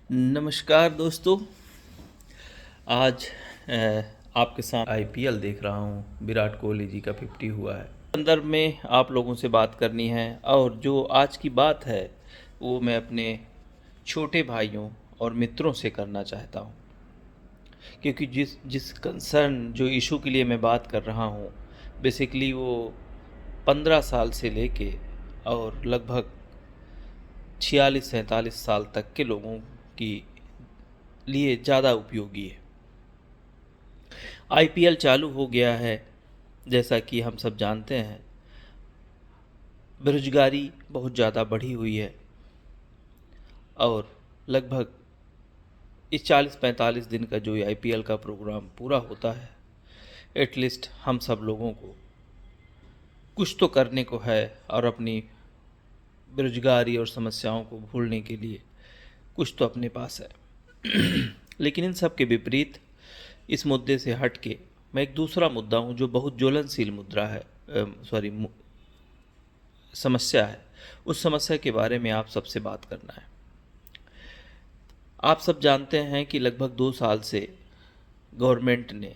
नमस्कार दोस्तों। आज आपके साथ आईपीएल देख रहा हूँ। विराट कोहली जी का 50 हुआ है। संदर्भ में आप लोगों से बात करनी है और जो आज की बात है वो मैं अपने छोटे भाइयों और मित्रों से करना चाहता हूँ, क्योंकि जिस जिस कंसर्न जो इशू के लिए मैं बात कर रहा हूँ बेसिकली वो 15 साल से लेके और लगभग 46-47 साल तक के लोगों की लिए ज़्यादा उपयोगी है। आईपीएल चालू हो गया है। जैसा कि हम सब जानते हैं, बेरोजगारी बहुत ज़्यादा बढ़ी हुई है और लगभग इस 40-45 दिन का जो आईपीएल का प्रोग्राम पूरा होता है, एटलीस्ट हम सब लोगों को कुछ तो करने को है और अपनी बेरोजगारी और समस्याओं को भूलने के लिए कुछ तो अपने पास है। लेकिन इन सब के विपरीत इस मुद्दे से हट के मैं एक दूसरा मुद्दा हूँ जो बहुत ज्वलनशील मुद्दा है, समस्या है। उस समस्या के बारे में आप सबसे बात करना है। आप सब जानते हैं कि लगभग 2 साल से गवर्नमेंट ने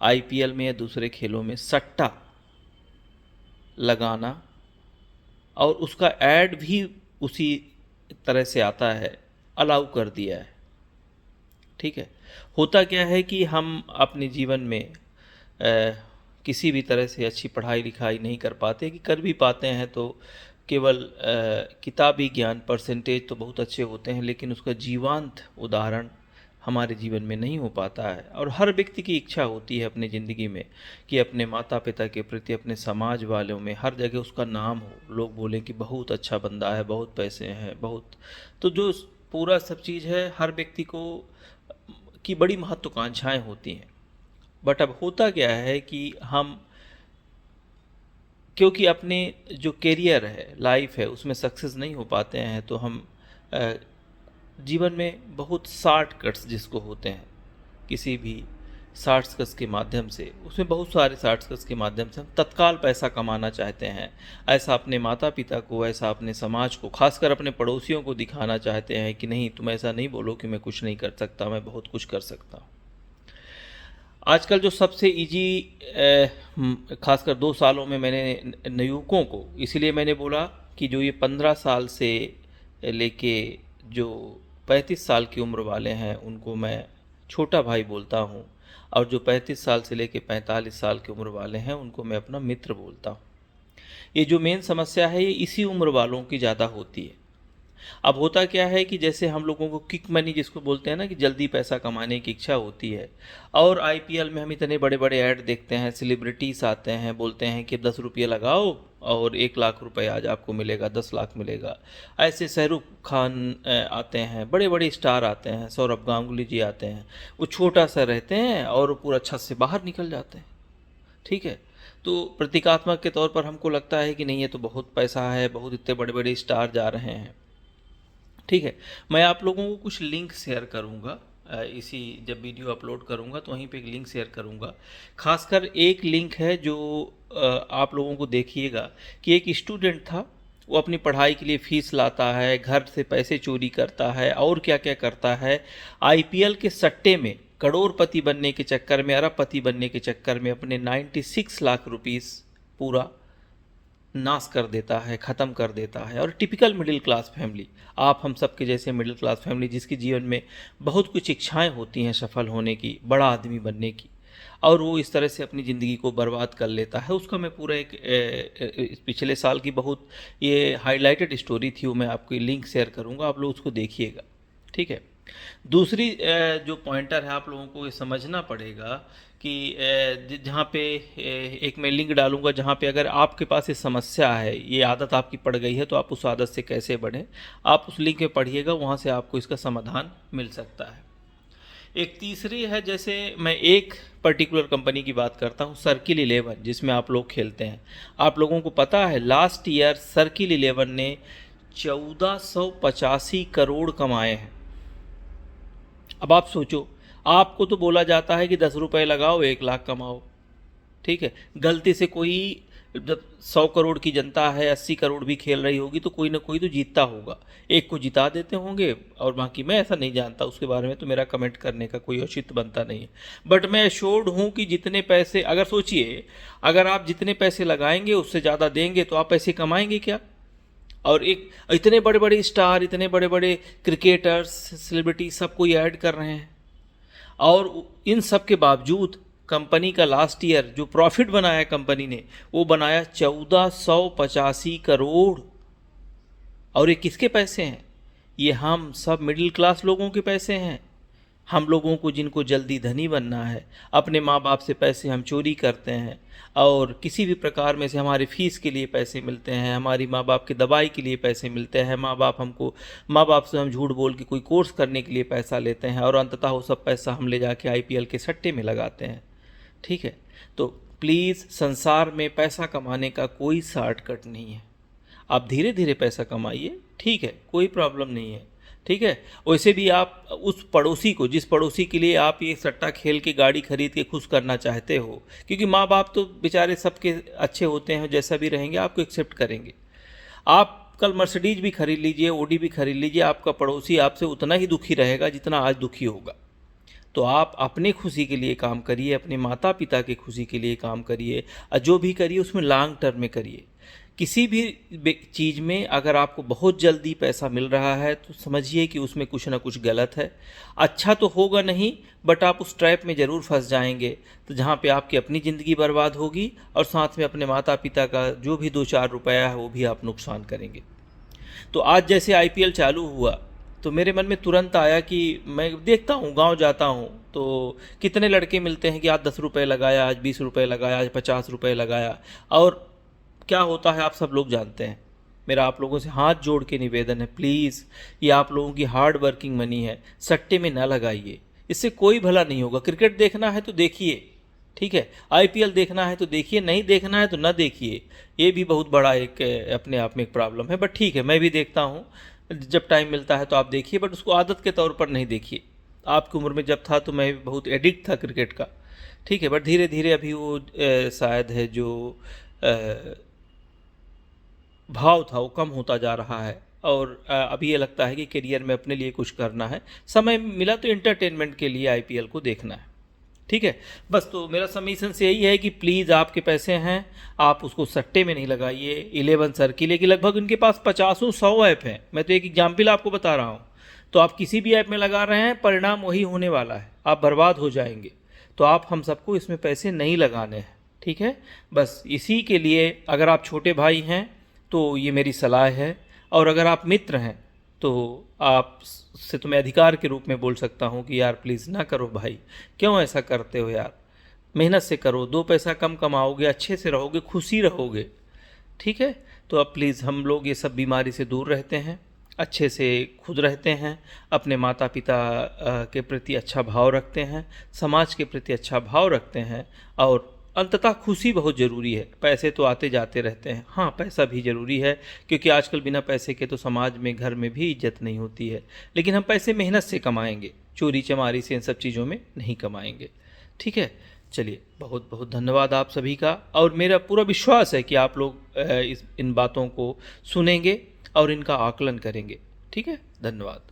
आईपीएल में या दूसरे खेलों में सट्टा लगाना और उसका ऐड भी उसी तरह से आता है, अलाउ कर दिया है। ठीक है। होता क्या है कि हम अपने जीवन में किसी भी तरह से अच्छी पढ़ाई लिखाई नहीं कर पाते, कि कर भी पाते हैं तो केवल किताबी ज्ञान, परसेंटेज तो बहुत अच्छे होते हैं, लेकिन उसका जीवंत उदाहरण हमारे जीवन में नहीं हो पाता है। और हर व्यक्ति की इच्छा होती है अपनी ज़िंदगी में कि अपने माता पिता के प्रति, अपने समाज वालों में हर जगह उसका नाम हो, लोग बोलें कि बहुत अच्छा बंदा है, बहुत पैसे हैं, बहुत। तो जो पूरा सब चीज़ है, हर व्यक्ति को की बड़ी महत्वाकांक्षाएं होती हैं। बट अब होता क्या है कि हम, क्योंकि अपने जो करियर है, लाइफ है, उसमें सक्सेस नहीं हो पाते हैं, तो हम जीवन में बहुत शॉर्टकट्स जिसको होते हैं, किसी भी शॉर्टकट्स के माध्यम से, उसमें बहुत सारे शॉर्टकट्स के माध्यम से हम तत्काल पैसा कमाना चाहते हैं। ऐसा अपने माता पिता को, ऐसा अपने समाज को, खासकर अपने पड़ोसियों को दिखाना चाहते हैं कि नहीं, तुम ऐसा नहीं बोलो कि मैं कुछ नहीं कर सकता, मैं बहुत कुछ कर सकता हूँ। आजकल जो सबसे इजी, खासकर 2 सालों में मैंने नवयुवकों को, इसीलिए मैंने बोला कि जो ये 15 साल से लेके जो 35 साल की उम्र वाले हैं उनको मैं छोटा भाई बोलता हूँ, और जो 35 साल से लेके 45 साल की उम्र वाले हैं उनको मैं अपना मित्र बोलता हूँ। ये जो मेन समस्या है ये इसी उम्र वालों की ज़्यादा होती है। अब होता क्या है कि जैसे हम लोगों को किक मनी जिसको बोलते हैं ना, कि जल्दी पैसा कमाने की इच्छा होती है, और आईपीएल में हम इतने बड़े बड़े ऐड देखते हैं, सेलिब्रिटीज आते हैं, बोलते हैं कि 10 रुपये लगाओ और 1 लाख रुपए आज आपको मिलेगा, 10 लाख मिलेगा। ऐसे शाहरुख खान आते हैं, बड़े बड़े स्टार आते हैं, सौरभ गांगुली जी आते हैं। वो छोटा सा रहते हैं और पूरा छत से बाहर निकल जाते हैं। ठीक है। तो प्रतीकात्मक के तौर पर हमको लगता है कि नहीं, ये तो बहुत पैसा है, बहुत इतने बड़े बड़े स्टार जा रहे हैं। ठीक है। मैं आप लोगों को कुछ लिंक शेयर करूंगा, इसी जब वीडियो अपलोड करूंगा तो वहीं पे एक लिंक शेयर करूंगा। खासकर एक लिंक है जो आप लोगों को देखिएगा कि एक स्टूडेंट था, वो अपनी पढ़ाई के लिए फीस लाता है, घर से पैसे चोरी करता है और क्या क्या करता है। आईपीएल के सट्टे में करोड़पति बनने के चक्कर में, अरबपति बनने के चक्कर में अपने 96 लाख रुपीस पूरा नाश कर देता है, ख़त्म कर देता है। और टिपिकल मिडिल क्लास फैमिली, आप हम सब के जैसे मिडिल क्लास फैमिली जिसके जीवन में बहुत कुछ इच्छाएं होती हैं सफल होने की, बड़ा आदमी बनने की, और वो इस तरह से अपनी ज़िंदगी को बर्बाद कर लेता है। उसका मैं पूरा एक पिछले साल की बहुत ये हाईलाइटेड स्टोरी थी, वो मैं आपको लिंक शेयर करूँगा, आप लोग उसको देखिएगा। ठीक है। दूसरी जो पॉइंटर है, आप लोगों को ये समझना पड़ेगा कि जहाँ पे एक मैं लिंक डालूंगा जहाँ पे अगर आपके पास ये समस्या है, ये आदत आपकी पड़ गई है, तो आप उस आदत से कैसे बढ़ें, आप उस लिंक में पढ़िएगा, वहाँ से आपको इसका समाधान मिल सकता है। एक तीसरी है, जैसे मैं एक पर्टिकुलर कंपनी की बात करता हूँ, सर्किल 11, जिसमें आप लोग खेलते हैं। आप लोगों को पता है लास्ट ईयर सर्किल 11 ने 1485 करोड़ कमाए हैं। अब आप सोचो, आपको तो बोला जाता है कि 10 रुपए लगाओ 1 लाख कमाओ। ठीक है। गलती से कोई जब 100 करोड़ की जनता है, 80 करोड़ भी खेल रही होगी तो कोई ना कोई तो जीतता होगा, एक को जिता देते होंगे और बाकी मैं ऐसा नहीं जानता, उसके बारे में तो मेरा कमेंट करने का कोई औचित्य बनता नहीं है। बट मैं एश्योर्ड हूँ कि जितने पैसे, अगर सोचिए, अगर आप जितने पैसे लगाएंगे उससे ज़्यादा देंगे तो आप पैसे कमाएंगे क्या? और एक इतने बड़े बड़े स्टार, इतने बड़े बड़े क्रिकेटर्स, सेलिब्रिटी सब कोई ऐड कर रहे हैं, और इन सब के बावजूद कंपनी का लास्ट ईयर जो प्रॉफिट बनाया कंपनी ने वो बनाया 1485 करोड़। और ये किसके पैसे हैं? ये हम सब मिडिल क्लास लोगों के पैसे हैं। हम लोगों को जिनको जल्दी धनी बनना है, अपने माँ बाप से पैसे हम चोरी करते हैं और किसी भी प्रकार में से हमारी फ़ीस के लिए पैसे मिलते हैं, हमारी माँ बाप की दवाई के लिए पैसे मिलते हैं, माँ बाप से हम झूठ बोल के कोई कोर्स करने के लिए पैसा लेते हैं और अंततः वो सब पैसा हम ले जाके आईपीएल के सट्टे में लगाते हैं। ठीक है, तो प्लीज़, संसार में पैसा कमाने का कोई शॉर्टकट नहीं है। आप धीरे धीरे पैसा कमाइए, ठीक है, कोई प्रॉब्लम नहीं है। ठीक है, वैसे भी आप उस पड़ोसी को, जिस पड़ोसी के लिए आप ये सट्टा खेल के गाड़ी खरीद के खुश करना चाहते हो, क्योंकि माँ बाप तो बेचारे सबके अच्छे होते हैं, जैसा भी रहेंगे आपको एक्सेप्ट करेंगे। आप कल मर्सिडीज भी खरीद लीजिए, ऑडी भी खरीद लीजिए, आपका पड़ोसी आपसे उतना ही दुखी रहेगा जितना आज दुखी होगा। तो आप अपने खुशी के लिए काम करिए, अपने माता पिता की खुशी के लिए काम करिए, और जो भी करिए उसमें लॉन्ग टर्म में करिए। किसी भी चीज़ में अगर आपको बहुत जल्दी पैसा मिल रहा है तो समझिए कि उसमें कुछ ना कुछ गलत है। अच्छा तो होगा नहीं, बट आप उस ट्रैप में ज़रूर फंस जाएंगे, तो जहाँ पे आपकी अपनी ज़िंदगी बर्बाद होगी और साथ में अपने माता पिता का जो भी 2-4 रुपया है वो भी आप नुकसान करेंगे। तो आज जैसे आईपीएल चालू हुआ तो मेरे मन में तुरंत आया कि मैं देखता हूँ, गांव जाता हूँ तो कितने लड़के मिलते हैं कि आज 10 रुपये लगाया, आज 20 रुपये लगाया, आज 50 रुपये लगाया। और क्या होता है आप सब लोग जानते हैं। मेरा आप लोगों से हाथ जोड़ के निवेदन है, प्लीज़, ये आप लोगों की हार्ड वर्किंग मनी है, सट्टे में ना लगाइए, इससे कोई भला नहीं होगा। क्रिकेट देखना है तो देखिए, ठीक है, आईपीएल देखना है तो देखिए, नहीं देखना है तो ना देखिए। ये भी बहुत बड़ा एक अपने आप में एक प्रॉब्लम है, बट ठीक है, मैं भी देखता हूँ, जब टाइम मिलता है तो आप देखिए, बट उसको आदत के तौर पर नहीं देखिए। आपकी उम्र में जब था तो मैं भी बहुत एडिक्ट था क्रिकेट का, ठीक है, बट धीरे धीरे अभी वो शायद है जो भाव था वो कम होता जा रहा है। और अभी ये लगता है कि करियर में अपने लिए कुछ करना है, समय मिला तो एंटरटेनमेंट के लिए आईपीएल को देखना है। ठीक है, बस तो मेरा सबमिशन से यही है कि प्लीज़, आपके पैसे हैं, आप उसको सट्टे में नहीं लगाइए। 11 सर्किल है कि लगभग उनके पास 50-100 ऐप हैं, मैं तो एक एग्जाम्पल आपको बता रहा हूँ। तो आप किसी भी ऐप में लगा रहे हैं, परिणाम वही होने वाला है, आप बर्बाद हो जाएंगे। तो आप हम सबको इसमें पैसे नहीं लगाने हैं, ठीक है। बस इसी के लिए अगर आप छोटे भाई हैं तो ये मेरी सलाह है, और अगर आप मित्र हैं तो आप से तो मैं अधिकार के रूप में बोल सकता हूँ कि यार प्लीज़ ना करो भाई, क्यों ऐसा करते हो यार, मेहनत से करो, 2 पैसा कम कमाओगे, अच्छे से रहोगे, खुशी रहोगे, ठीक है। तो अब प्लीज़, हम लोग ये सब बीमारी से दूर रहते हैं, अच्छे से खुद रहते हैं, अपने माता पिता के प्रति अच्छा भाव रखते हैं, समाज के प्रति अच्छा भाव रखते हैं, और अंततः खुशी बहुत ज़रूरी है। पैसे तो आते जाते रहते हैं, हाँ पैसा भी ज़रूरी है, क्योंकि आजकल बिना पैसे के तो समाज में, घर में भी इज्जत नहीं होती है। लेकिन हम पैसे मेहनत से कमाएंगे, चोरी चमारी से, इन सब चीज़ों में नहीं कमाएंगे, ठीक है। चलिए, बहुत बहुत धन्यवाद आप सभी का, और मेरा पूरा विश्वास है कि आप लोग इन बातों को सुनेंगे और इनका आकलन करेंगे, ठीक है। धन्यवाद।